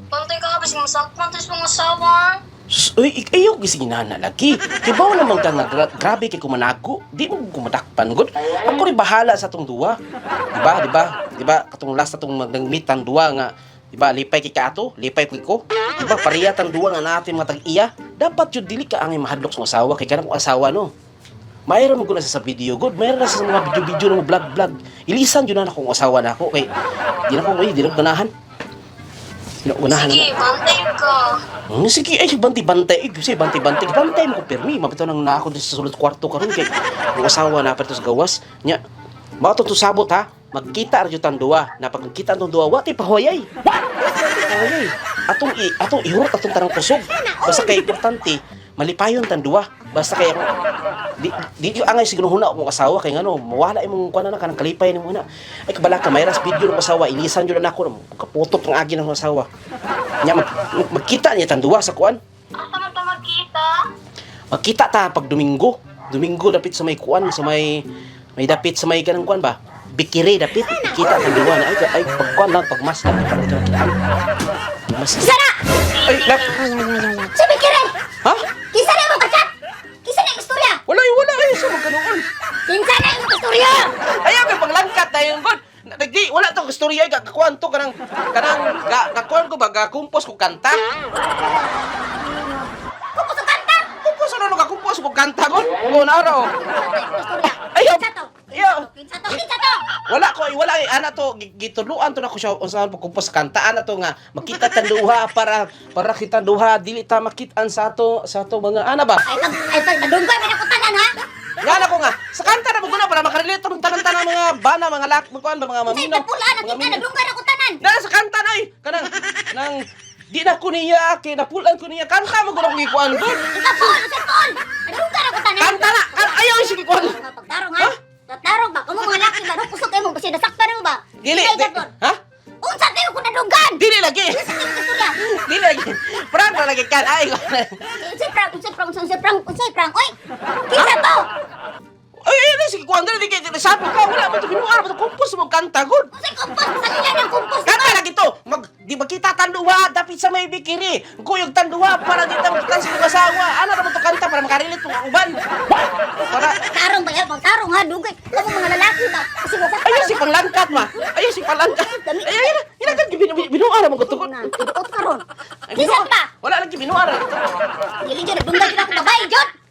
Pantay ka, kasi masakpan tayo sa mga asawa. Uy, ayaw gising na lagi. Kibaw naman ka nga grabe kay kumanago. Di mo kumadakpan gud. Ako rin bahala sa tong duwa. Diba? Katong last atong nag-meet ang duwa nga. Diba, lipay kay kaato, lipay kay ko. Diba, pariyat ang duwa nga natin matag iya. Dapat yun dili ka ang mahadlok sa asawa kay kanang asawa no. Mayroon mo ko na sa video good. Mayroon na sa mga video-video na mo vlog. Ilisan yun na akong asawa na ako kay di na ko di na ko ganahan. Unahan Sige, bantay ka. Sige, ay, banti-bantay. Kasi banti-bantay. Bantay mo ko, permi. Mabito nang na ako sa sulod kwarto karon kay yung asawa na pa sa gawas. Nya, mao to sabot ha. Magkita ra tan duwa. Na pag magkita tong duwa, wa ti pahoyay. Pahoyay. Atong ihurot atong tarang kusog. Basta kay importante, malipayon tan duwa. Basta kay di yung angay siguro huna akong asawa kay ngano mawala imong kuan na kanang kalipay nimo na ay kabala ka mayras video ng asawa ilisan jud na ako kaputok ng agi ng asawa nya magkita niya tan duwa sa kuan Asa man ta magkita? magkita ta pag Domingo dapit sa may kuan sa may dapit sa may kanang kuan ba bikiri dapit kita tan duwa na ay pag kuan lang pag mas lang para kita kitaan mas Sara! ay lap Sabi kirin! ha Kinsa na mo kacat? Kinsa na yung istorya? wala sa magkanoon Kinsa na yung istorya? ayaw may paglangkat tayo god nagdi wala to istorya kakuan to kanang kakuan ko ba kumpos ko kanta Kupos ang kanta! kumpos ano kakumpos ko kanta god ko na araw Istorya! Ayaw. Kinsa to? Ayaw. Kinsa to? Kinsa to? wala ana to gituluan to na ko siya usahan pagkumpos kanta ana to nga makita tan duha para kita duha dili ta makitaan sa to mga ana ba Ay pag madunggoy may nakutanan ha? nga na ko nga sa kanta na maguna para makarelate tong tanan mga bana mga lak kuan ba mga Say maminaw napulaan ang kita nadunggoy nakutanan! na sa kanta na kanang nang di na ko niya kay napulan ko niya kanta mo guna ko gikuan good Tapon! Tapon! Nadunggoy nakutanan! kanta na ayaw sige kuan Pagtarong ha? Pagtarong ba? Kung mga laki ba? Kusog kayo mo kasi nasaktan mo ba? dili Ay, Japon. ha Unsa kayo kung nadunggan? dili lagi Istorya! dili lagi prank na lagi kan ay ko Unsay prank? Oy! Kinsa to? ay sige kuan dili kay sabi ka wala mo to binuara mo to kumpos mo kanta good Unsay kumpos? Salila ng kumpos na kanta lagi to di makita tanduha dapit sa may bikiri kuyog tanduha para di ta makitan sa mga asawa ana ra mo to kanta para makarilit tong uban para Tarong ba yan? Pagtarong ha? Dugay. Kamu mga lalaki ba? Kasi masaktan. ayaw si panglangkat ma ayaw si panglangkat ayaw ina kan binuara mo ko to Tinuot ka ron. Kinsa pa? wala lagi binuara Dili dyan, nagdunggan dyan ako babay, Jod!